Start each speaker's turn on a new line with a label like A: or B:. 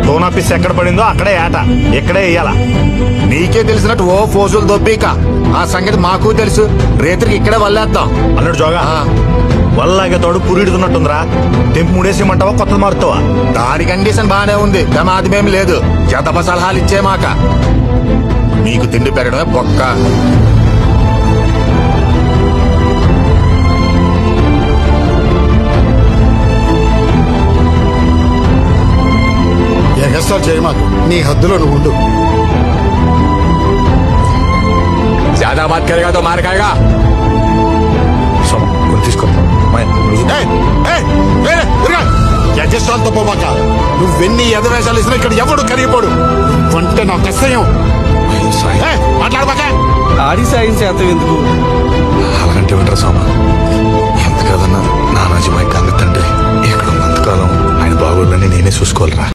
A: తోనాపిస్ ఎక్కడ పడిందో అక్కడే ఏట, ఇక్కడే వేయాలా.
B: నీకే తెలిసినట్టు ఓ ఫోజులు దొబ్బీక ఆ సంగతి మాకు తెలుసు. రేత్రికి ఇక్కడే వల్లేద్దాం.
A: అల్లుడు జోగా వల్లాగే తోడు పురిడుతున్నట్టుందిరా. తెంపు ముడేసేయమంటావా, కొత్తది మారుతావా?
B: దాని కండిషన్ బానే ఉంది, ప్రమాదమేం లేదు. జతప సలహాలు ఇచ్చేమాక. నీకు తిండి పెట్టడమే బొక్క.
C: ఎగస్ట్రా చేయమాకు, నీ హద్దులో నువ్వు ఉండు.
B: ज्यादा बात करेगा तो मार खाएगा.
A: తీసుకో.
C: యజస్ట్రాలతో పోమాక. నువ్వెన్ని ఎదవేశాలు ఇచ్చినా ఇక్కడ ఎవడు కరిగిపోడు. నువ్వంటే నాకు అసహ్యం. మాట్లాడబాక.
D: ఆడి సాయం చేతం ఎందుకు?
E: అలాగంటే వింటారా సోమ? ఎంత కదన్నా నానాజీ మై కన్న తండ్రి ఇక్కడ ఉన్నంతకాలం ఆయన బాగోళ్ళని నేనే చూసుకోవాలరా.